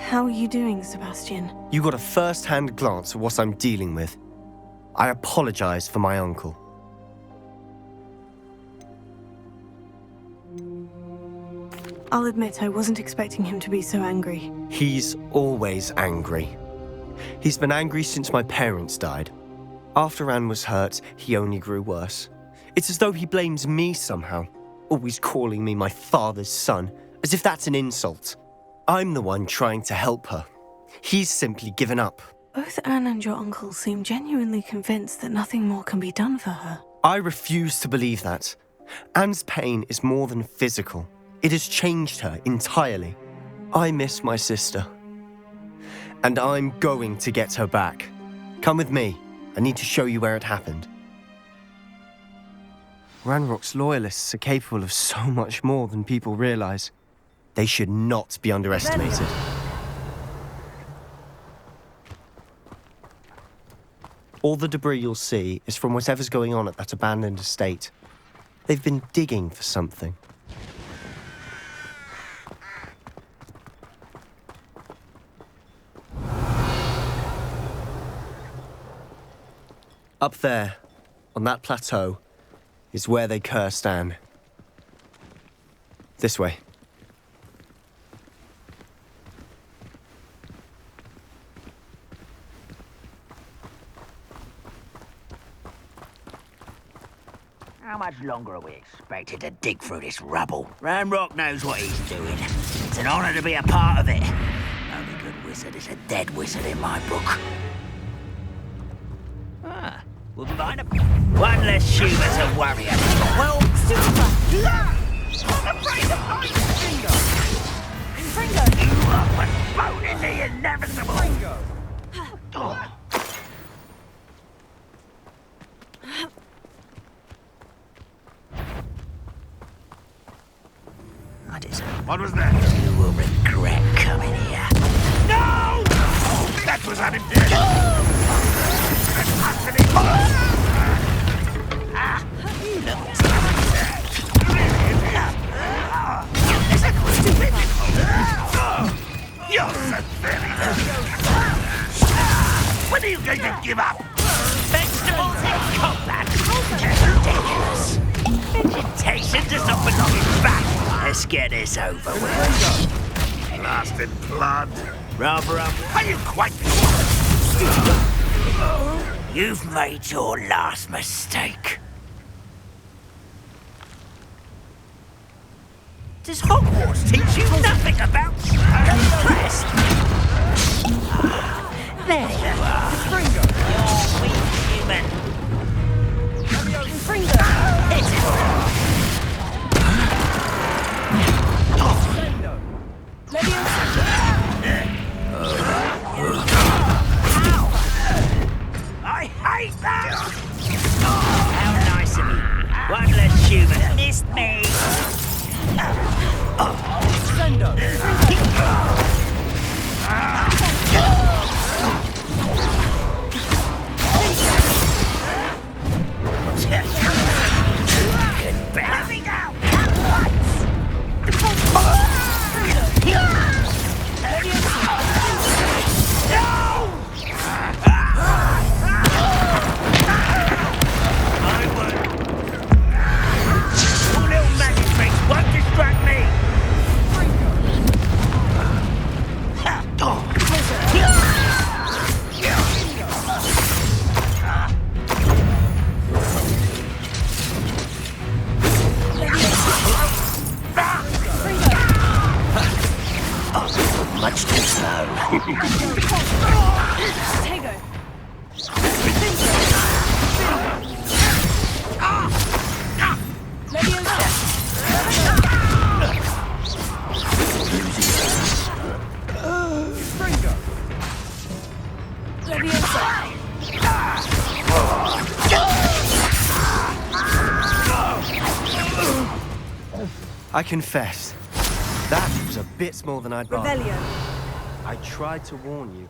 How are you doing, Sebastian? You got a first-hand glance at what I'm dealing with. I apologize for my uncle. I'll admit I wasn't expecting him to be so angry. He's always angry. He's been angry since my parents died. After Anne was hurt, he only grew worse. It's as though he blames me somehow, always calling me my father's son, as if that's an insult. I'm the one trying to help her. He's simply given up. Both Anne and your uncle seem genuinely convinced that nothing more can be done for her. I refuse to believe that. Anne's pain is more than physical. It has changed her entirely. I miss my sister. And I'm going to get her back. Come with me. I need to show you where it happened. Ranrock's loyalists are capable of so much more than people realize. They should not be underestimated. All the debris you'll see is from whatever's going on at that abandoned estate. They've been digging for something. Up there, on that plateau, is where they cursed Anne. This way. How much longer are we expected to dig through this rubble? Ranrock knows what he's doing. It's an honor to be a part of it. Only good wizard is a dead wizard in my book. Ah, we'll be behind him. One less shoe as a warrior. Well, super! I'm afraid of my finger! Fringo! You are postponing the inevitable! Fringo! Oh. What was that? You will regret coming here. No! That was unintended! That has to be you look You're so when are you going to give up? Vegetables in combat? Ridiculous. Vegetation does not belong in battle. Let's get this over with. Blasted blood. Rather are you quite... You've made your last mistake. Does Hogwarts teach you nothing about... Impressed? There you are. You're weak, human. Fringo. Hit it. I hate that! Oh, how nice of you. One less human. Missed me. Much too slow. I confess, that was a bit more than I'd bargained. I tried to warn you.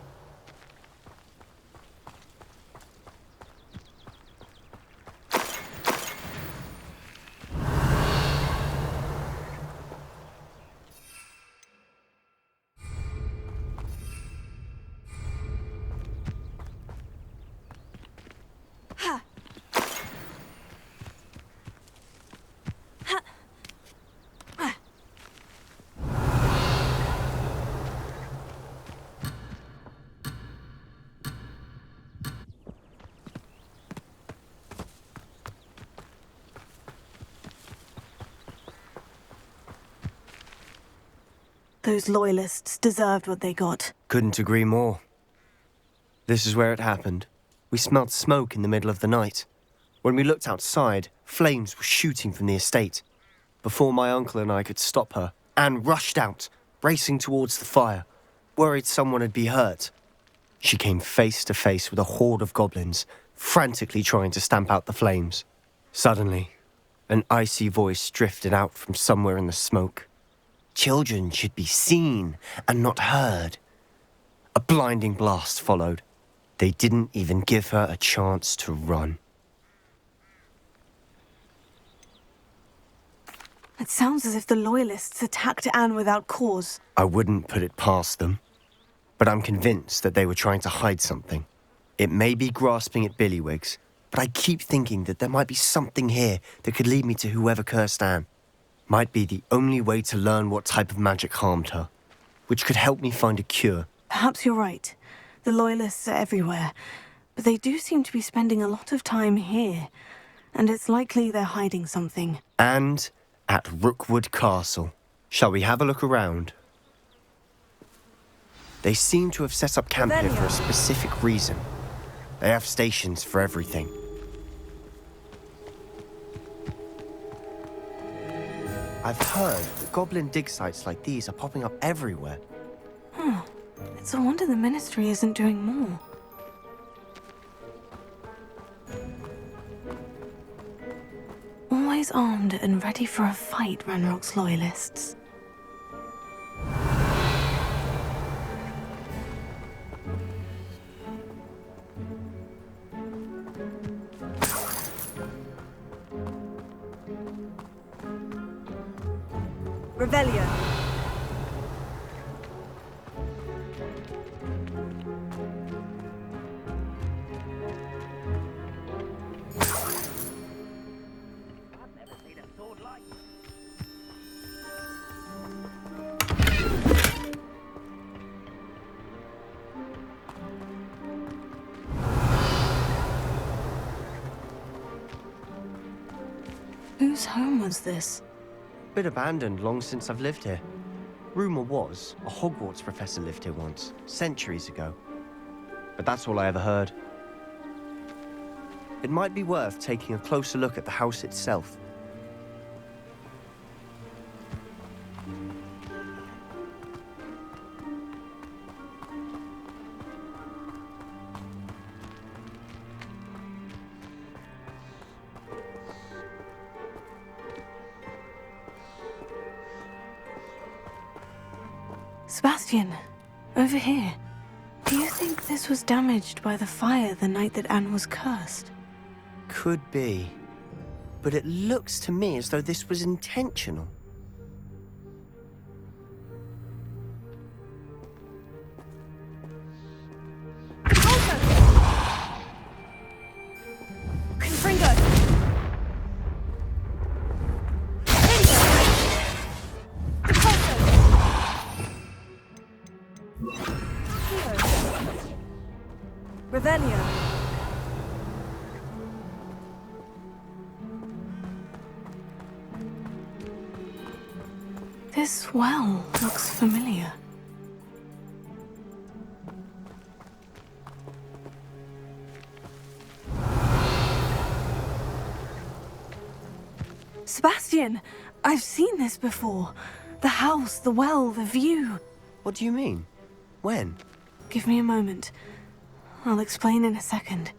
Those loyalists deserved what they got. Couldn't agree more. This is where it happened. We smelled smoke in the middle of the night. When we looked outside, flames were shooting from the estate. Before my uncle and I could stop her, Anne rushed out, racing towards the fire, worried someone had been hurt. She came face to face with a horde of goblins, frantically trying to stamp out the flames. Suddenly, an icy voice drifted out from somewhere in the smoke. Children should be seen and not heard. A blinding blast followed. They didn't even give her a chance to run. It sounds as if the loyalists attacked Anne without cause. I wouldn't put it past them, but I'm convinced that they were trying to hide something. It may be grasping at billywhigs, but I keep thinking that there might be something here that could lead me to whoever cursed Anne. Might be the only way to learn what type of magic harmed her, which could help me find a cure. Perhaps you're right. The loyalists are everywhere, but they do seem to be spending a lot of time here, and it's likely they're hiding something. And at Rookwood Castle. Shall we have a look around? They seem to have set up camp here for a specific reason. They have stations for everything. I've heard that goblin dig sites like these are popping up everywhere. It's a wonder the Ministry isn't doing more. Always armed and ready for a fight, Ranrock's loyalists. Revelio. Whose home was this? Been abandoned long since I've lived here. Rumour was a Hogwarts professor lived here once, centuries ago. But that's all I ever heard. It might be worth taking a closer look at the house itself. Sebastьян, over here. Do you think this was damaged by the fire the night that Anne was cursed? Could be. But it looks to me as though this was intentional. This well looks familiar. Sebastьян, I've seen this before. The house, the well, the view. What do you mean? When? Give me a moment. I'll explain in a second.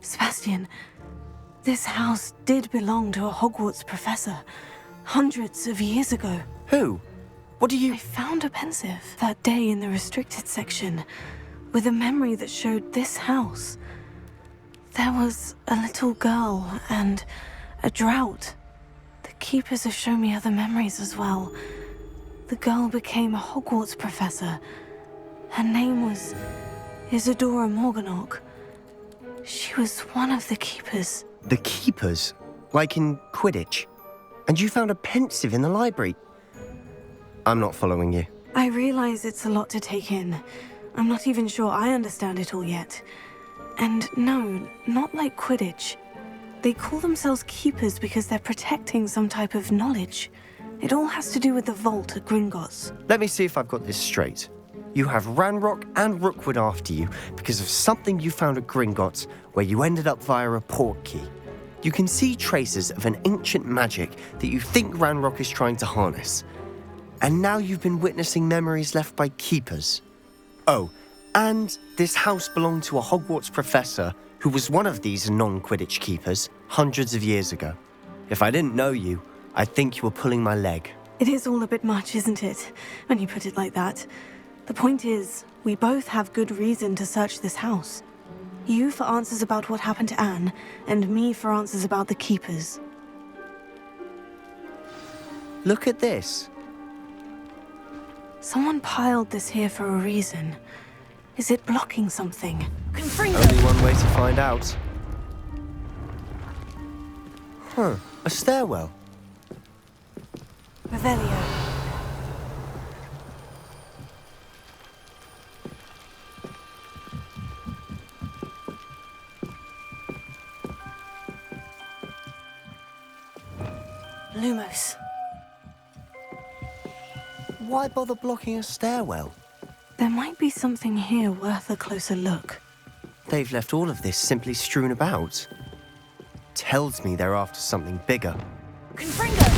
Sebastьян, this house did belong to a Hogwarts professor, hundreds of years ago. Who? What do you... I found a pensive that day in the restricted section, with a memory that showed this house. There was a little girl and a drought. The keepers have shown me other memories as well. The girl became a Hogwarts professor. Her name was Isadora Morganach. She was one of the keepers. The keepers? Like in Quidditch? And you found a pensive in the library? I'm not following you. I realize it's a lot to take in. I'm not even sure I understand it all yet. And no, not like Quidditch. They call themselves keepers because they're protecting some type of knowledge. It all has to do with the vault at Gringotts. Let me see if I've got this straight. You have Ranrock and Rookwood after you because of something you found at Gringotts where you ended up via a port key. You can see traces of an ancient magic that you think Ranrock is trying to harness. And now you've been witnessing memories left by keepers. Oh, and this house belonged to a Hogwarts professor who was one of these non-Quidditch keepers hundreds of years ago. If I didn't know you, I'd think you were pulling my leg. It is all a bit much, isn't it, when you put it like that? The point is, we both have good reason to search this house. You for answers about what happened to Anne, and me for answers about the keepers. Look at this. Someone piled this here for a reason. Is it blocking something? Only one way to find out. Huh, a stairwell. Revelio. Lumos. Why bother blocking a stairwell? There might be something here worth a closer look. They've left all of this simply strewn about. Tells me they're after something bigger. Confringo!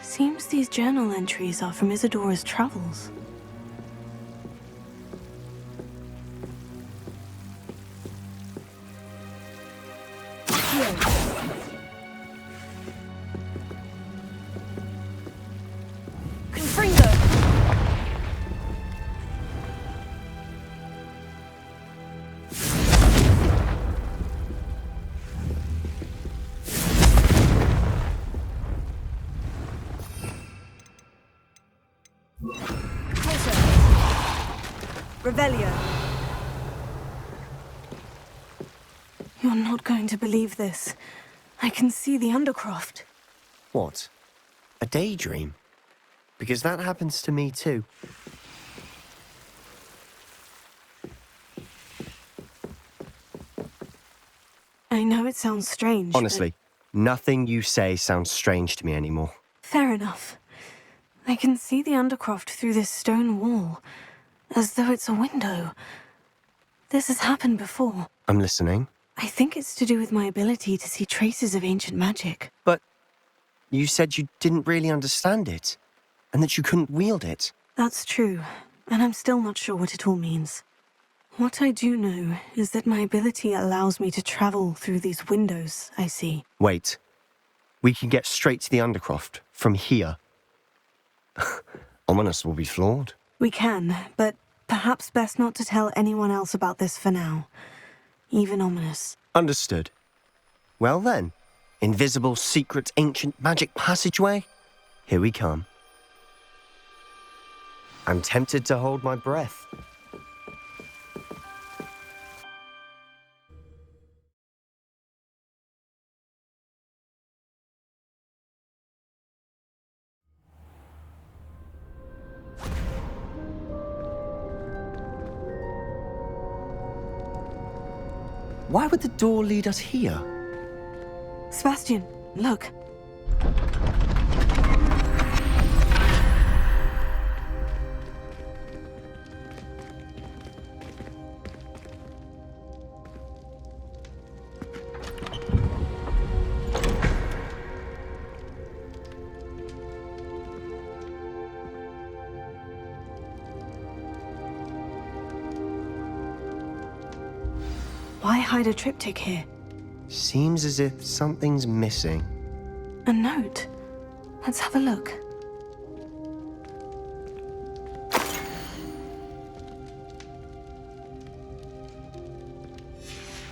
Seems these journal entries are from Isadora's travels. Confringo! Revelio. You're not going to believe this. I can see the Undercroft. What? A daydream? Because that happens to me too. I know it sounds strange. Honestly, nothing you say sounds strange to me anymore. Fair enough. I can see the Undercroft through this stone wall, as though it's a window. This has happened before. I'm listening. I think it's to do with my ability to see traces of ancient magic. But you said you didn't really understand it, and that you couldn't wield it. That's true, and I'm still not sure what it all means. What I do know is that my ability allows me to travel through these windows I see. Wait. We can get straight to the Undercroft from here. Ominous will be flawed. We can, but perhaps best not to tell anyone else about this for now. Even Ominous. Understood. Well then, invisible, secret, ancient magic passageway? Here we come. I'm tempted to hold my breath. Why would the door lead us here? Sebastian, look. Why hide a triptych here? Seems as if something's missing. A note. Let's have a look.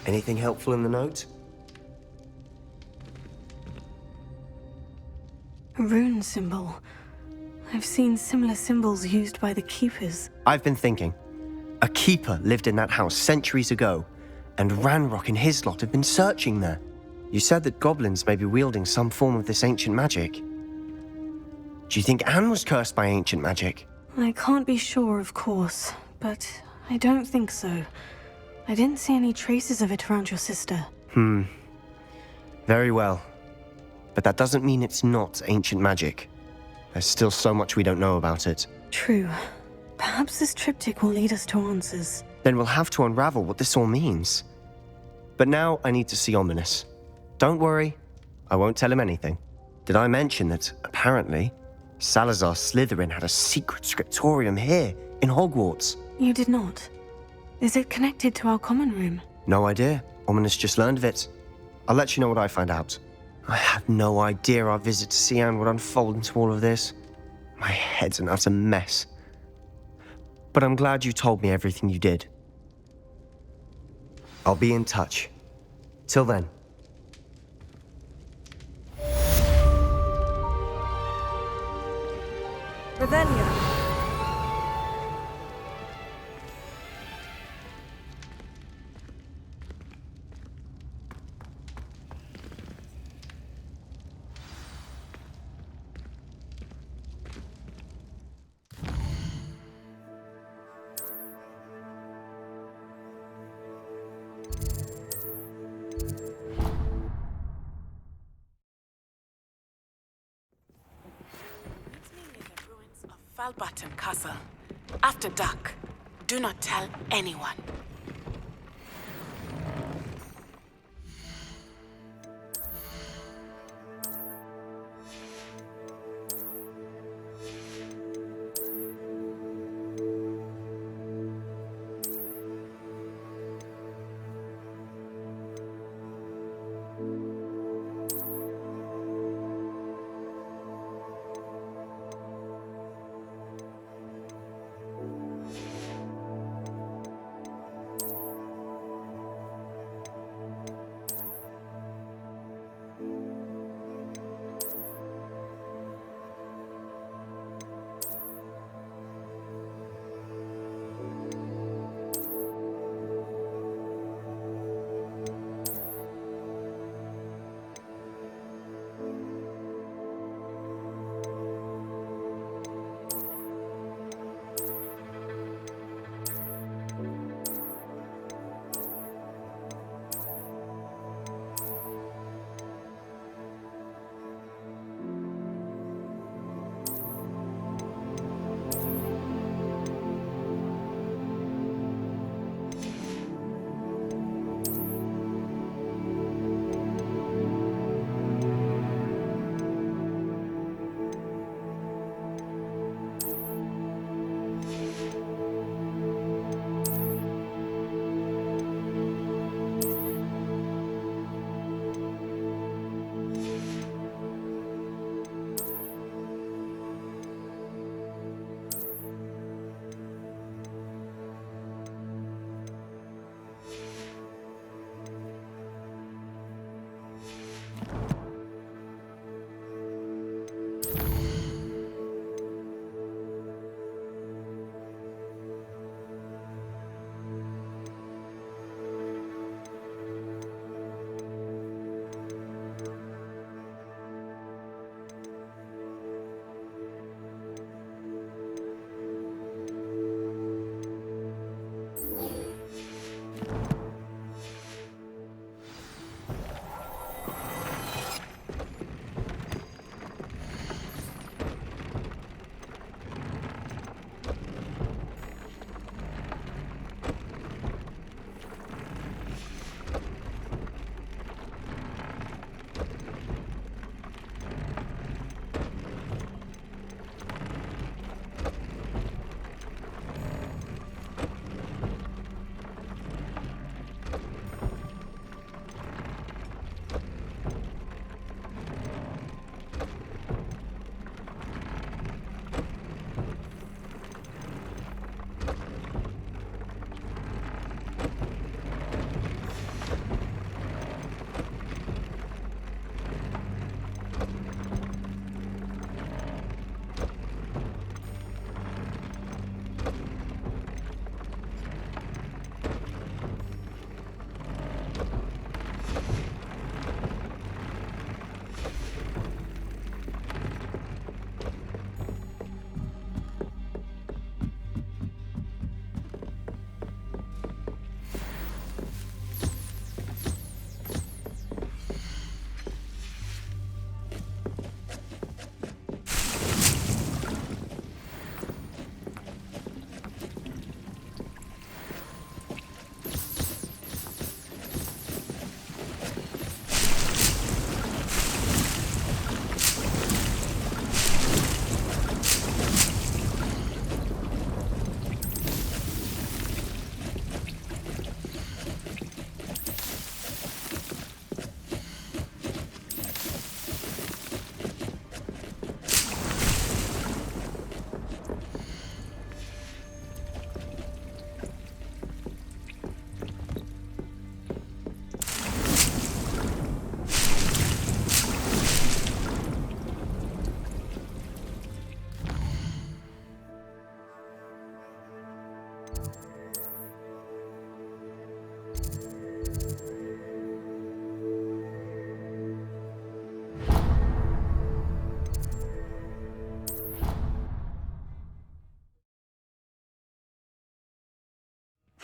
Anything helpful in the note? A rune symbol. I've seen similar symbols used by the keepers. I've been thinking. A keeper lived in that house centuries ago, and Ranrock and his lot have been searching there. You said that goblins may be wielding some form of this ancient magic. Do you think Anne was cursed by ancient magic? I can't be sure, of course, but I don't think so. I didn't see any traces of it around your sister. Very well. But that doesn't mean it's not ancient magic. There's still so much we don't know about it. True. Perhaps this triptych will lead us to answers. Then we'll have to unravel what this all means. But now I need to see Ominous. Don't worry, I won't tell him anything. Did I mention that, apparently, Salazar Slytherin had a secret scriptorium here, in Hogwarts? You did not. Is it connected to our common room? No idea. Ominous just learned of it. I'll let you know what I find out. I had no idea our visit to see Anne would unfold into all of this. My head's an utter mess. But I'm glad you told me everything you did. I'll be in touch. Till then. Revelio. Falbutton Castle. After dark. Do not tell anyone.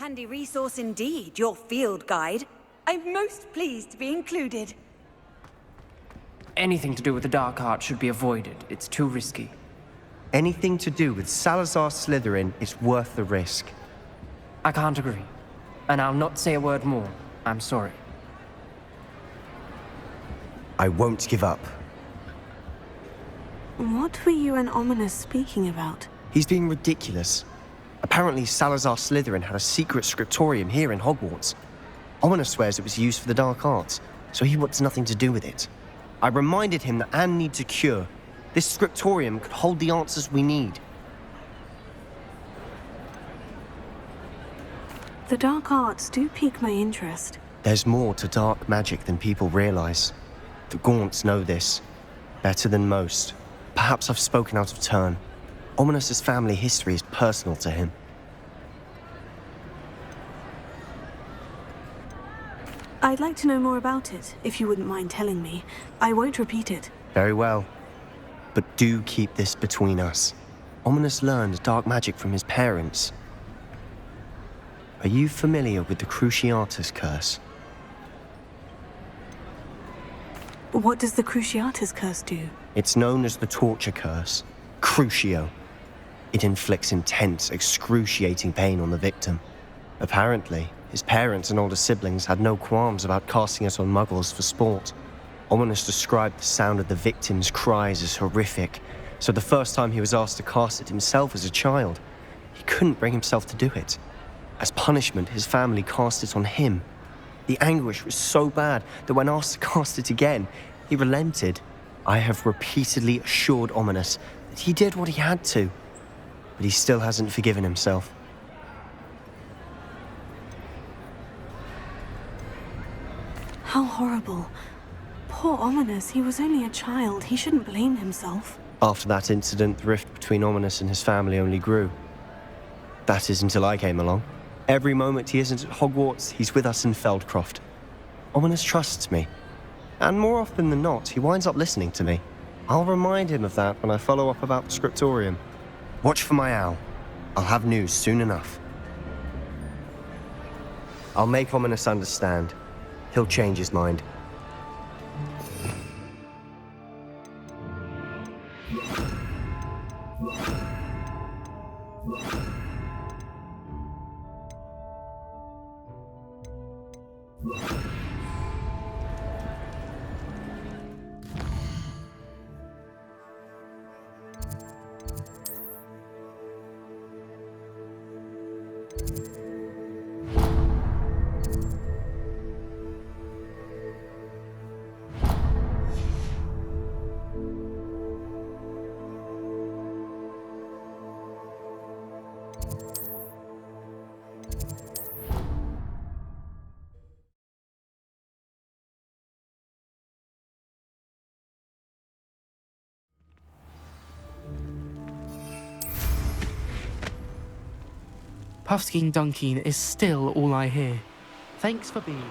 Handy resource indeed, your field guide. I'm most pleased to be included. Anything to do with the dark art should be avoided. It's too risky. Anything to do with Salazar Slytherin is worth the risk. I can't agree. And I'll not say a word more. I'm sorry. I won't give up. What were you and Ominous speaking about? He's being ridiculous. Apparently, Salazar Slytherin had a secret scriptorium here in Hogwarts. Ominous swears it was used for the dark arts, so he wants nothing to do with it. I reminded him that Anne needs a cure. This scriptorium could hold the answers we need. The dark arts do pique my interest. There's more to dark magic than people realize. The Gaunts know this better than most. Perhaps I've spoken out of turn. Ominous's family history is personal to him. I'd like to know more about it, if you wouldn't mind telling me. I won't repeat it. Very well. But do keep this between us. Ominous learned dark magic from his parents. Are you familiar with the Cruciatus curse? What does the Cruciatus curse do? It's known as the torture curse. Crucio. It inflicts intense, excruciating pain on the victim. Apparently, his parents and older siblings had no qualms about casting it on muggles for sport. Ominous described the sound of the victim's cries as horrific, so the first time he was asked to cast it himself as a child, he couldn't bring himself to do it. As punishment, his family cast it on him. The anguish was so bad that when asked to cast it again, he relented. I have repeatedly assured Ominous that he did what he had to, but he still hasn't forgiven himself. How horrible. Poor Ominous, he was only a child. He shouldn't blame himself. After that incident, the rift between Ominous and his family only grew. That is until I came along. Every moment he isn't at Hogwarts, he's with us in Feldcroft. Ominous trusts me. And more often than not, he winds up listening to me. I'll remind him of that when I follow up about the scriptorium. Watch for my owl. I'll have news soon enough. I'll make Ominous understand. He'll change his mind. Puffskein Dunkeen is still all I hear. Thanks for being...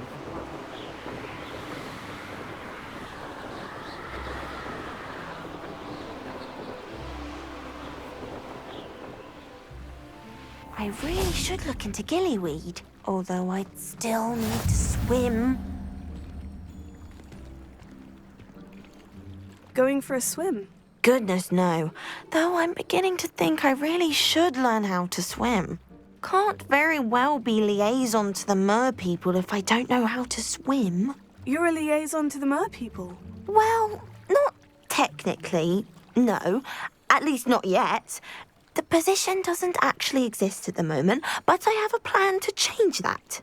I really should look into gillyweed, although I'd still need to swim. Go going for a swim? Goodness, no. Though I'm beginning to think I really should learn how to swim. Can't very well be liaison to the mer people if I don't know how to swim. You're a liaison to the mer people. Well, not technically, no. At least not yet. The position doesn't actually exist at the moment, but I have a plan to change that.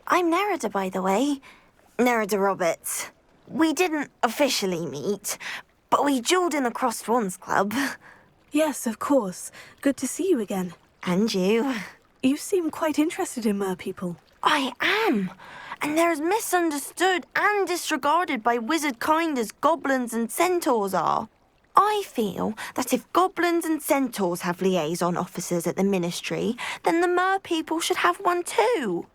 I'm Nerida, by the way. Nerida Roberts. We didn't officially meet, but we duelled in the Crossed Swans Club. Yes, of course. Good to see you again. And you. You seem quite interested in mer people. I am. And they're as misunderstood and disregarded by wizard kind as goblins and centaurs are. I feel that if goblins and centaurs have liaison officers at the ministry, then the mer people should have one too.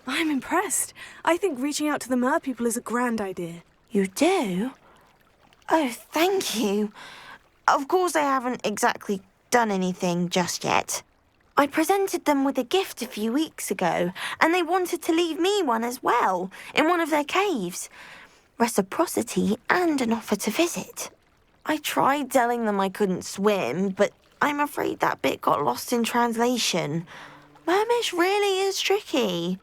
I'm impressed. I think reaching out to the mer people is a grand idea. You do? Oh, thank you. Of course I haven't exactly done anything just yet. I presented them with a gift a few weeks ago, and they wanted to leave me one as well, in one of their caves. Reciprocity and an offer to visit. I tried telling them I couldn't swim, but I'm afraid that bit got lost in translation. Mermish really is tricky.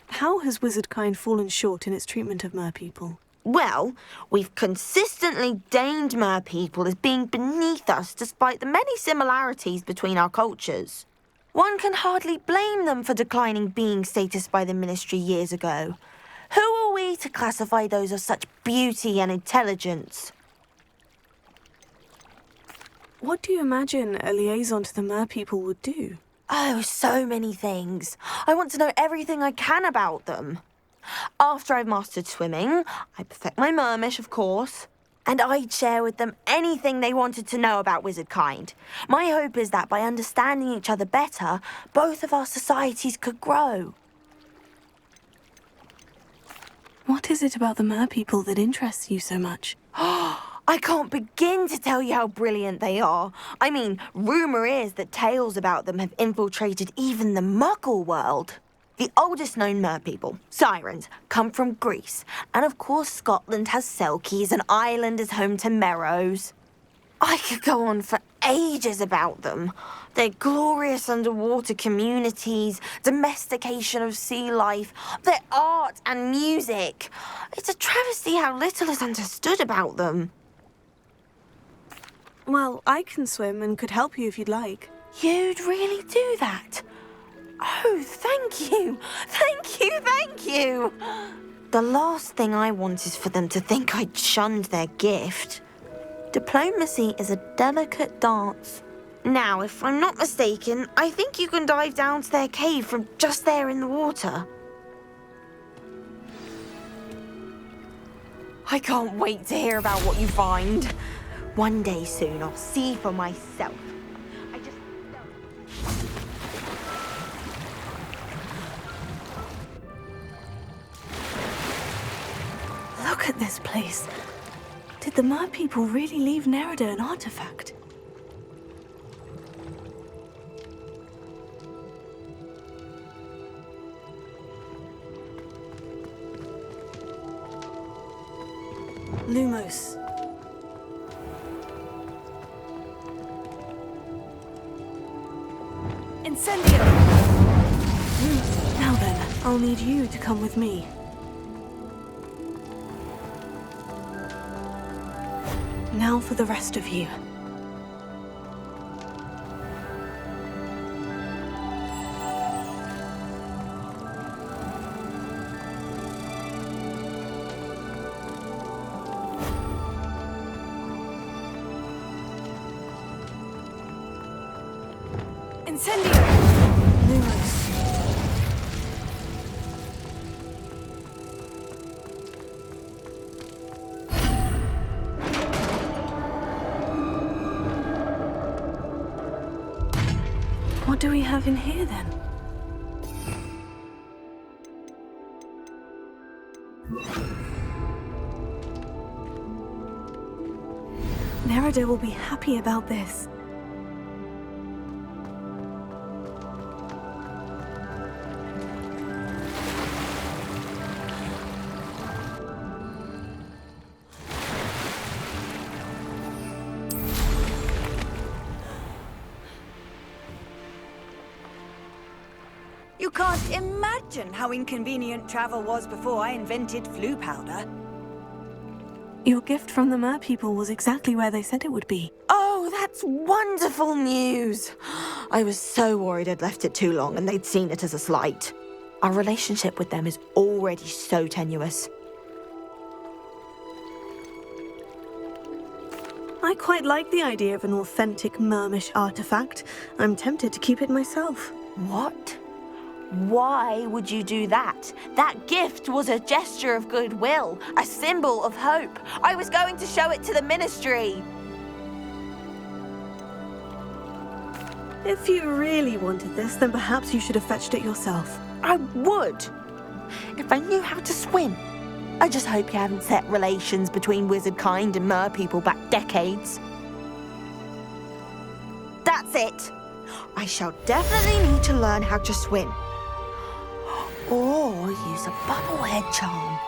How has wizardkind fallen short in its treatment of mer people? Well, we've consistently deigned mer people as being beneath us despite the many similarities between our cultures. One can hardly blame them for declining being status by the ministry years ago. Who are we to classify those of such beauty and intelligence? What do you imagine a liaison to the mer people would do? Oh, so many things. I want to know everything I can about them. After I've mastered swimming, I perfect my mermish, of course, and I'd share with them anything they wanted to know about wizardkind. My hope is that by understanding each other better, both of our societies could grow. What is it about the mer people that interests you so much? I can't begin to tell you how brilliant they are. I mean, rumour is that tales about them have infiltrated even the Muggle world. The oldest known mer people, sirens, come from Greece. And of course Scotland has Selkies and Ireland is home to Merrows. I could go on for ages about them. Their glorious underwater communities, domestication of sea life, their art and music. It's a travesty how little is understood about them. Well, I can swim and could help you if you'd like. You'd really do that? Oh, thank you. Thank you, thank you. The last thing I want is for them to think I'd shunned their gift. Diplomacy is a delicate dance. Now, if I'm not mistaken, I think you can dive down to their cave from just there in the water. I can't wait to hear about what you find. One day soon, I'll see for myself. Look at this place. Did the mer people really leave Nerida an artifact? Lumos. Incendio! Now then, I'll need you to come with me. Now for the rest of you. Incendio! Lumos. What do we have in here, then? Nerida will be happy about this. You can't imagine how inconvenient travel was before I invented flu powder. Your gift from the mer people was exactly where they said it would be. Oh, that's wonderful news. I was so worried I'd left it too long and they'd seen it as a slight. Our relationship with them is already so tenuous. I quite like the idea of an authentic mermish artifact. I'm tempted to keep it myself. What? Why would you do that? That gift was a gesture of goodwill, a symbol of hope. I was going to show it to the ministry. If you really wanted this, then perhaps you should have fetched it yourself. I would, if I knew how to swim. I just hope you haven't set relations between wizard kind and mer people back decades. That's it. I shall definitely need to learn how to swim. Or use a bubblehead charm.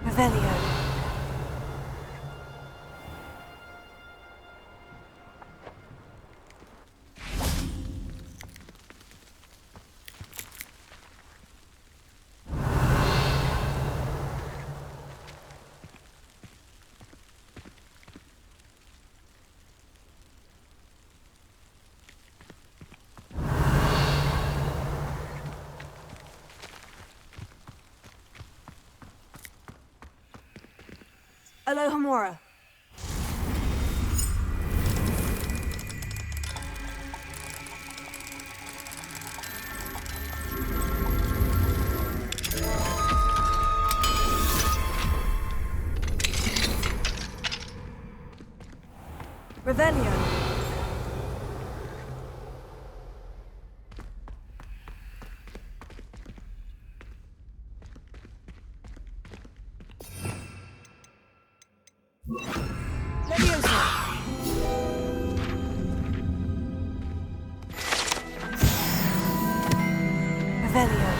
Revelio. Alohomora. Revelio. Revelio.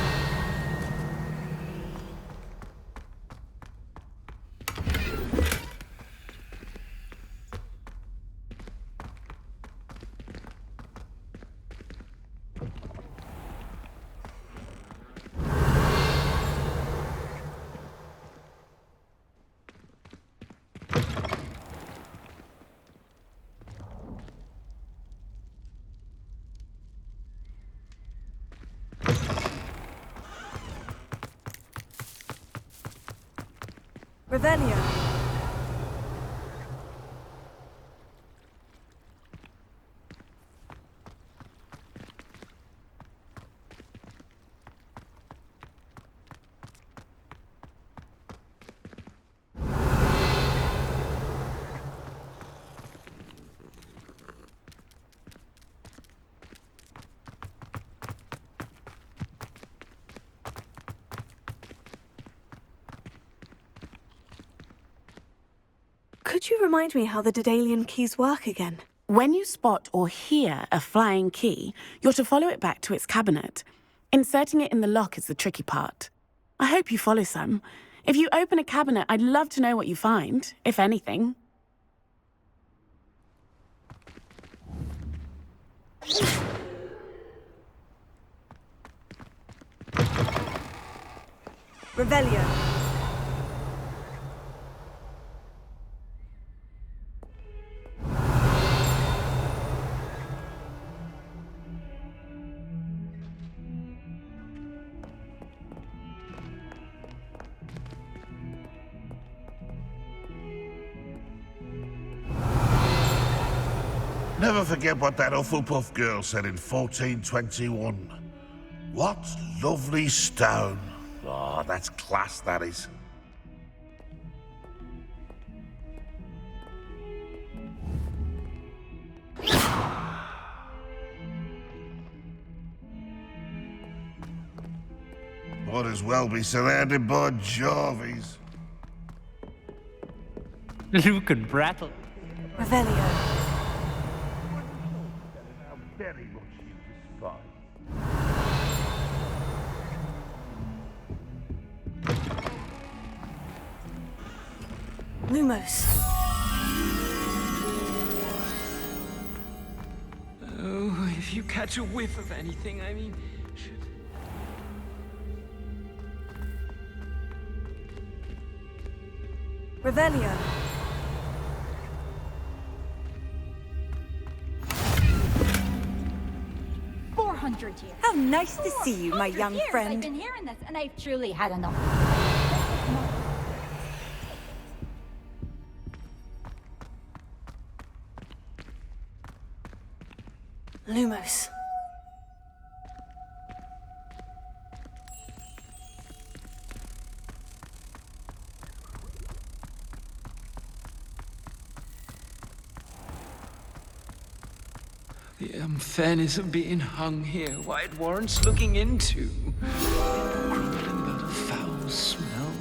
Revelio. Could you remind me how the Daedalian keys work again? When you spot or hear a flying key, you're to follow it back to its cabinet. Inserting it in the lock is the tricky part. I hope you follow some. If you open a cabinet, I'd love to know what you find, if anything. Revelio. Never forget what that Hufflepuff girl said in 1421. What lovely stone. Oh, that's class, that is. Might as well be surrounded by Jarvies. Luke and Brattle. Revelio. Very much you despise. Lumos. Oh, if you catch a whiff of anything, I mean... Revelio. Years. How nice to see you, my young friend. I've been hearing this, and I've truly had enough. Lumos. The unfairness of being hung here, why it warrants looking into. Grumbling about a foul smell.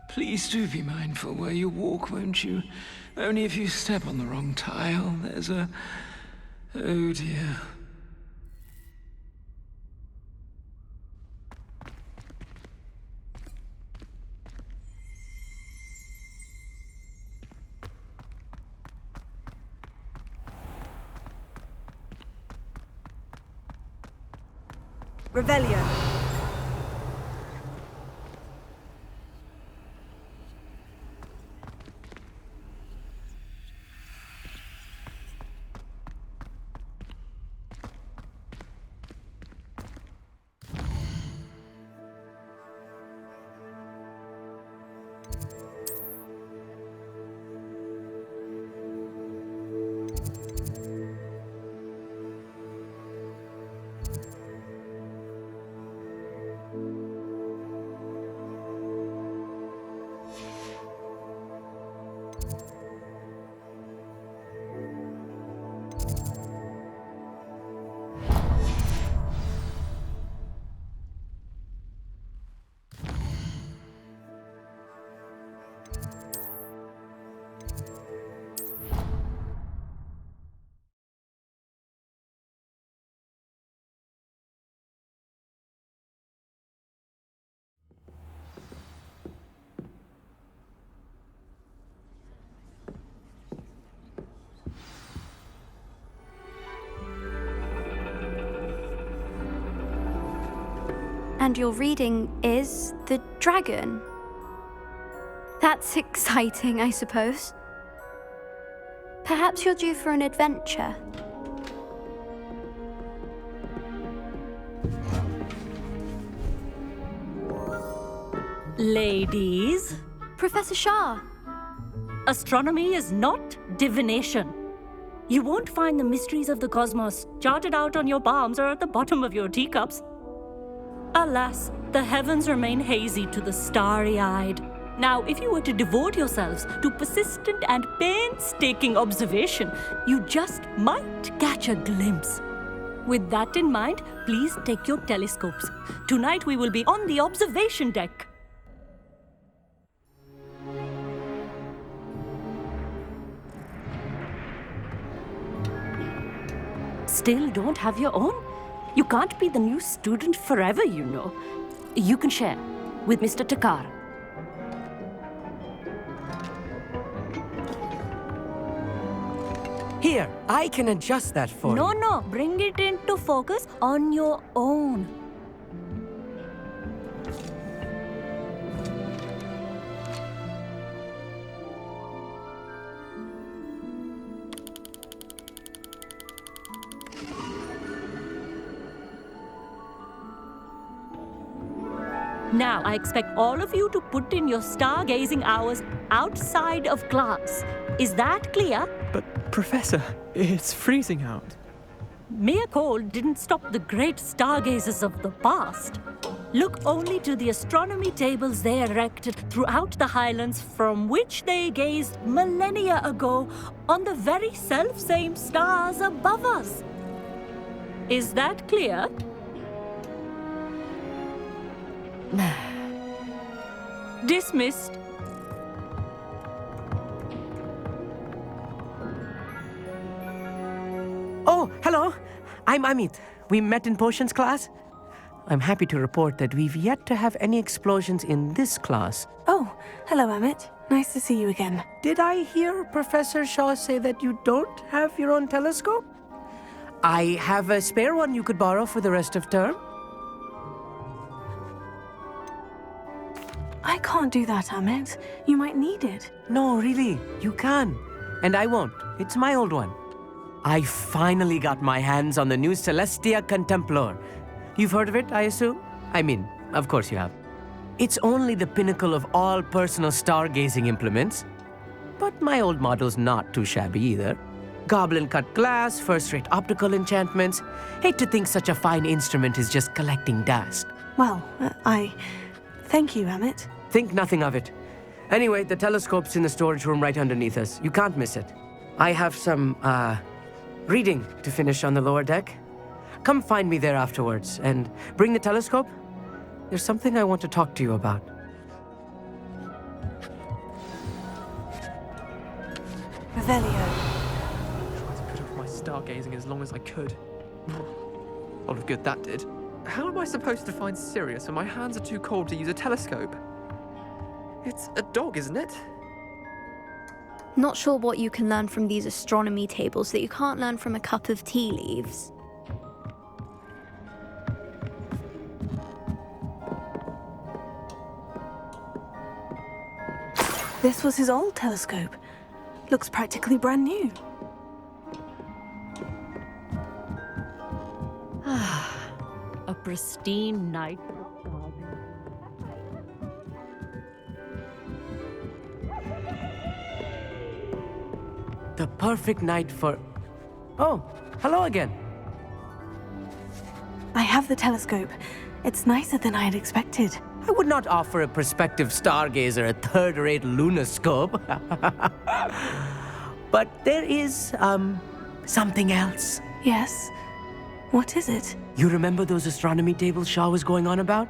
Please do be mindful where you walk, won't you? Only if you step on the wrong tile, there's a... Oh dear. Revelio. And your reading is the dragon. That's exciting, I suppose. Perhaps you're due for an adventure. Ladies. Professor Shah. Astronomy is not divination. You won't find the mysteries of the cosmos charted out on your palms or at the bottom of your teacups. Alas, the heavens remain hazy to the starry-eyed. Now, if you were to devote yourselves to persistent and painstaking observation, you just might catch a glimpse. With that in mind, please take your telescopes. Tonight we will be on the observation deck. Still don't have your own? You can't be the new student forever, you know. You can share with Mr. Takar. Here, I can adjust that for you. No, bring it into focus on your own. Now, I expect all of you to put in your stargazing hours outside of class. Is that clear? But, Professor, it's freezing out. Mere cold didn't stop the great stargazers of the past. Look only to the astronomy tables they erected throughout the highlands from which they gazed millennia ago on the very self-same stars above us. Is that clear? Dismissed. Oh, hello. I'm Amit. We met in potions class. I'm happy to report that we've yet to have any explosions in this class. Oh, hello, Amit. Nice to see you again. Did I hear Professor Shaw say that you don't have your own telescope? I have a spare one you could borrow for the rest of term. I can't do that, Amit. You might need it. No, really, you can. And I won't. It's my old one. I finally got my hands on the new Celestia Contemplar. You've heard of it, I assume? I mean, of course you have. It's only the pinnacle of all personal stargazing implements. But my old model's not too shabby either. Goblin-cut glass, first-rate optical enchantments. Hate to think such a fine instrument is just collecting dust. Well, thank you, Amit. Think nothing of it. Anyway, the telescope's in the storage room right underneath us. You can't miss it. I have some, reading to finish on the lower deck. Come find me there afterwards, and bring the telescope. There's something I want to talk to you about. Revelio. Tried to put off my stargazing as long as I could. A lot of good that did. How am I supposed to find Sirius when my hands are too cold to use a telescope? It's a dog, isn't it? Not sure what you can learn from these astronomy tables that you can't learn from a cup of tea leaves. This was his old telescope. Looks practically brand new. A pristine night. The perfect night for... Oh, hello again. I have the telescope. It's nicer than I had expected. I would not offer a prospective stargazer a third-rate lunoscope. But there is, something else. Yes? What is it? You remember those astronomy tables Shaw was going on about?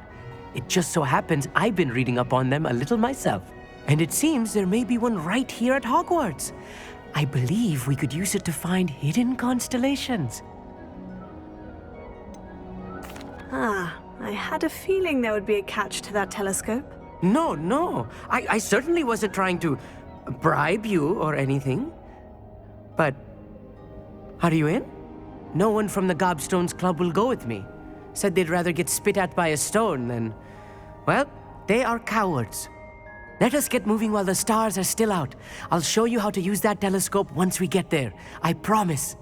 It just so happens I've been reading up on them a little myself. And it seems there may be one right here at Hogwarts. I believe we could use it to find hidden constellations. I had a feeling there would be a catch to that telescope. No. I certainly wasn't trying to bribe you or anything. But, are you in? No one from the Gobstones Club will go with me. Said they'd rather get spit at by a stone than... Well, they are cowards. Let us get moving while the stars are still out. I'll show you how to use that telescope once we get there. I promise.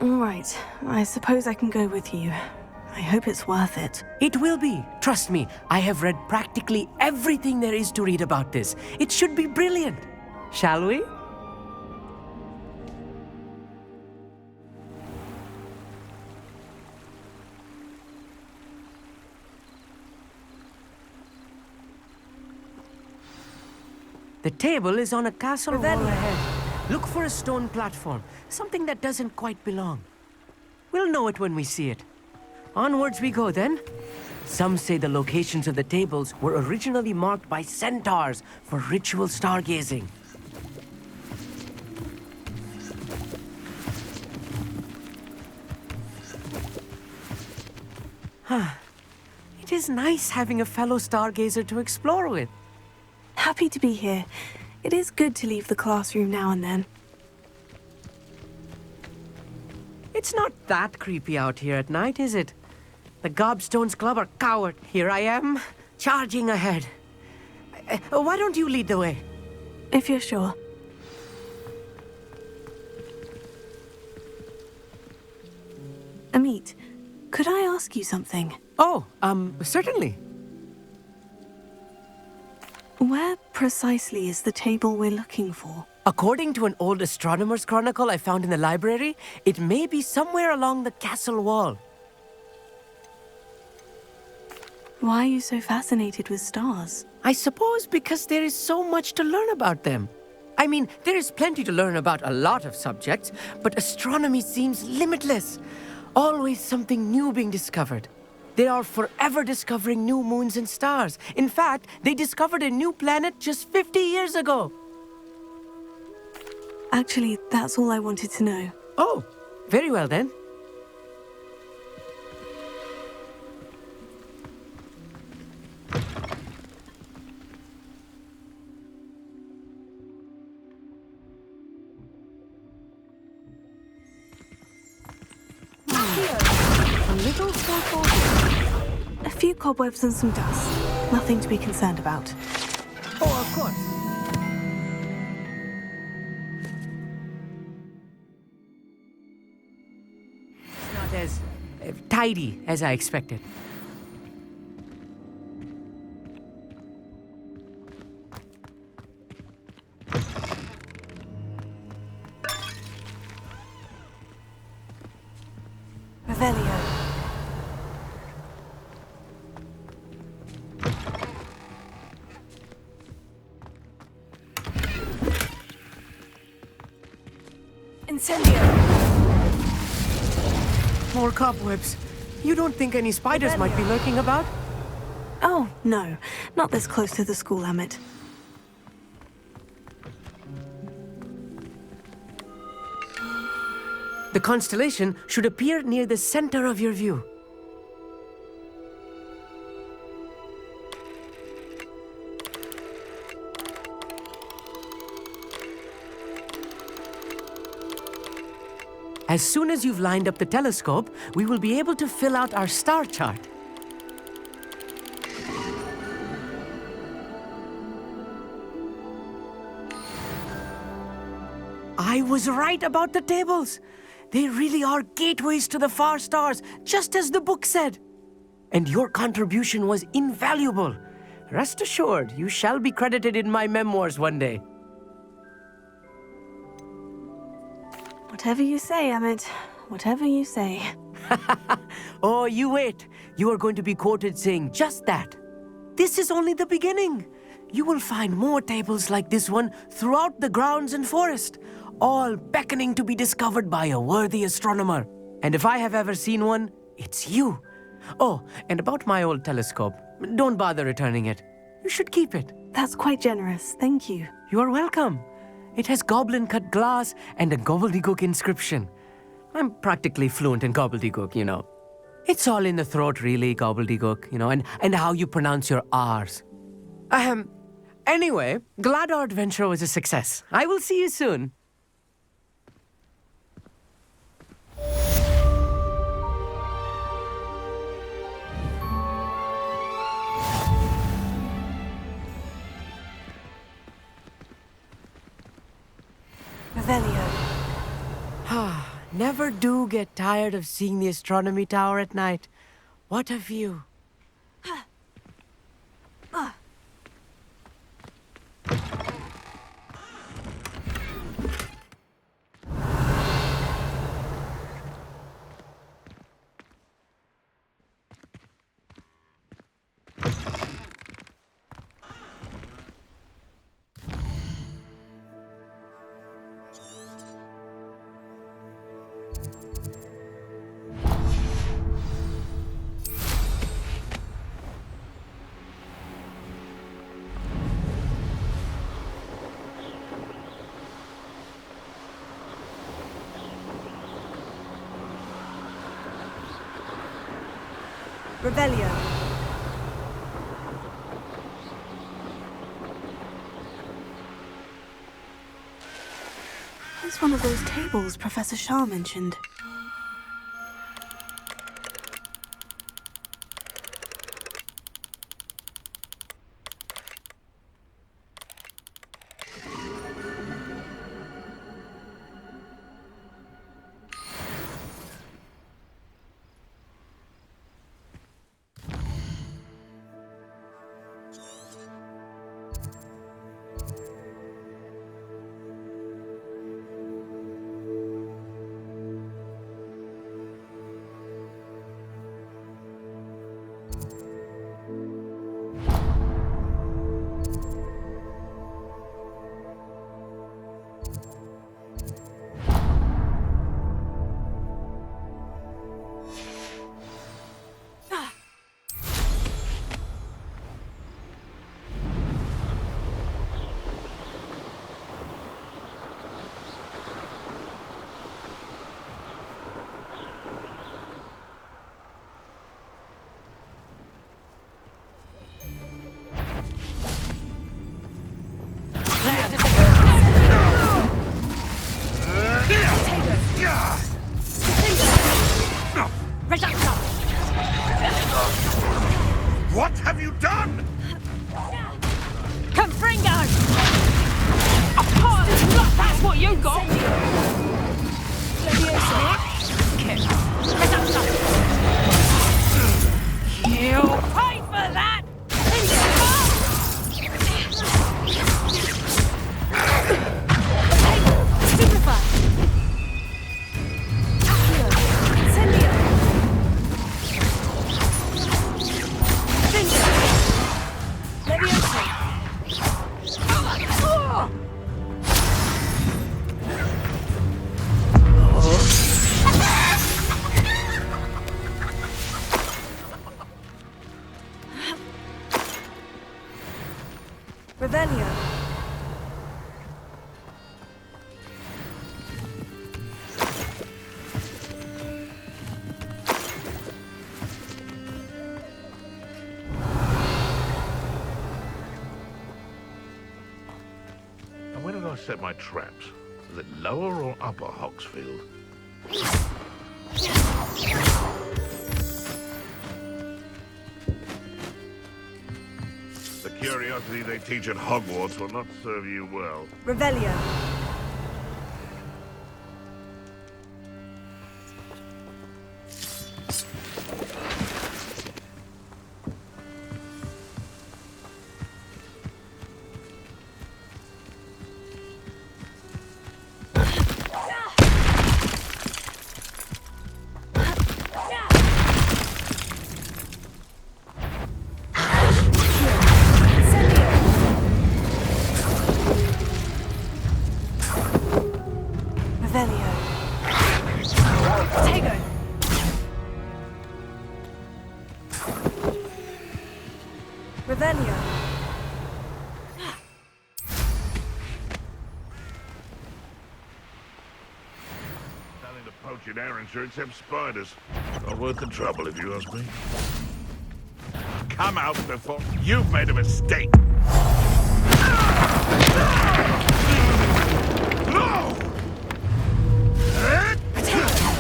All right. I suppose I can go with you. I hope it's worth it. It will be. Trust me, I have read practically everything there is to read about this. It should be brilliant. Shall we? The table is on a castle wall ahead. Look for a stone platform, something that doesn't quite belong. We'll know it when we see it. Onwards we go then. Some say the locations of the tables were originally marked by centaurs for ritual stargazing. It is nice having a fellow stargazer to explore with. Happy to be here. It is good to leave the classroom now and then. It's not that creepy out here at night, is it? The Gobstones Club are coward. Here I am, charging ahead. Why don't you lead the way? If you're sure. Amit, could I ask you something? Oh, certainly. Where precisely is the table we're looking for? According to an old astronomer's chronicle I found in the library, it may be somewhere along the castle wall. Why are you so fascinated with stars? I suppose because there is so much to learn about them. I mean, there is plenty to learn about a lot of subjects, but astronomy seems limitless. Always something new being discovered. They are forever discovering new moons and stars. In fact, they discovered a new planet just 50 years ago. Actually, that's all I wanted to know. Oh, very well then. A little A few cobwebs and some dust. Nothing to be concerned about. Oh, of course. It's not as tidy as I expected. Revelio. Incendio. More cobwebs. You don't think any spiders might be lurking about? Oh, no. Not this close to the school, Amit. The constellation should appear near the center of your view. As soon as you've lined up the telescope, we will be able to fill out our star chart. I was right about the tables. They really are gateways to the far stars, just as the book said. And your contribution was invaluable. Rest assured, you shall be credited in my memoirs one day. Whatever you say, Amit. Whatever you say. Oh, you wait. You are going to be quoted saying just that. This is only the beginning. You will find more tables like this one throughout the grounds and forest, all beckoning to be discovered by a worthy astronomer. And if I have ever seen one, it's you. Oh, and about my old telescope, don't bother returning it. You should keep it. That's quite generous, thank you. You are welcome. It has goblin-cut glass and a gobbledygook inscription. I'm practically fluent in gobbledygook, you know. It's all in the throat, really, gobbledygook, you know, and how you pronounce your R's. Anyway, glad our adventure was a success. I will see you soon. Revelio. Never do get tired of seeing the astronomy tower at night. What a view. Revelio. It's one of those tables Professor Shah mentioned. What have you done? Confringo! Oh, that's what you got! You'll pay for that! Revelio. And where did I set my traps? Is it lower or upper Hogsfield? The curiosity they teach at Hogwarts will not serve you well. Revelio. Revelio. Nothing to poach in Arrowshire except spiders. Not worth the trouble, if you ask me. Come out before you've made a mistake. No!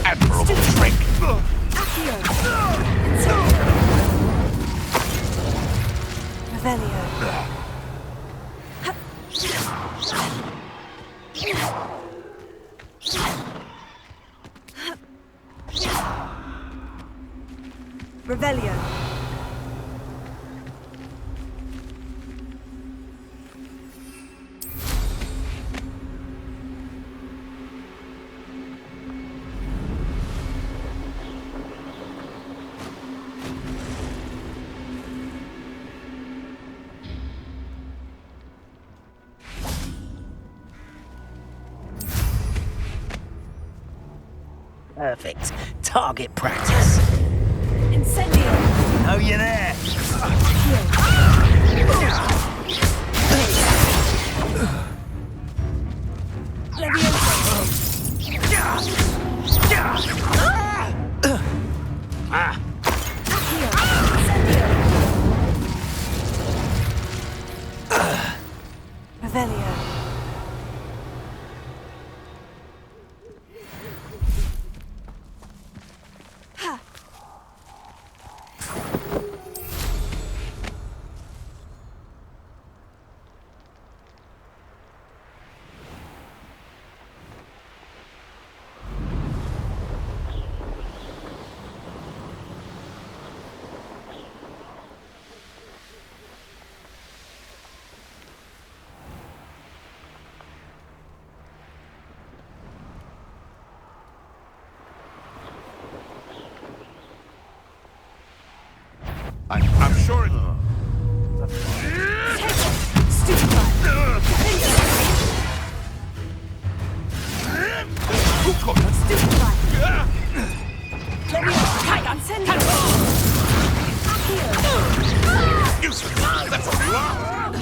Admirable trick. Revelio. Revelio. Perfect. Target practice. Incendio. Oh, you're there. I'm sure it... That's what you are!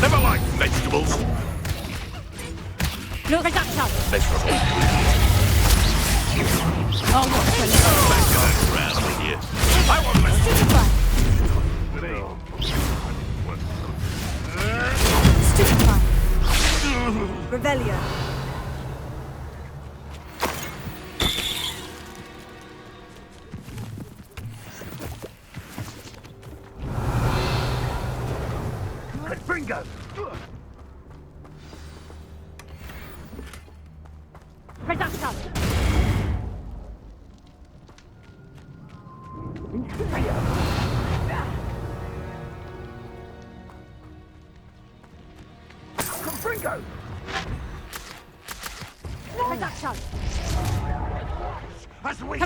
Never liked vegetables. No reduction. Miserable. Back around with you. I want my Stupefy. Revelio. Confringo. Reduction. Confringo. Reduction. As we...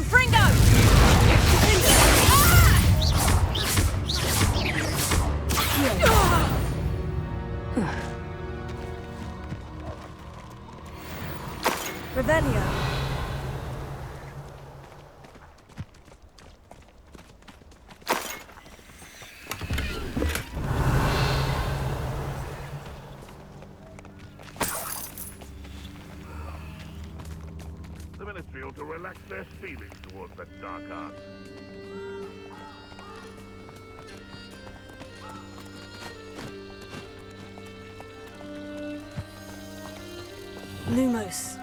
Revelio. The Ministry ought to relax their feelings towards that dark art. Lumos.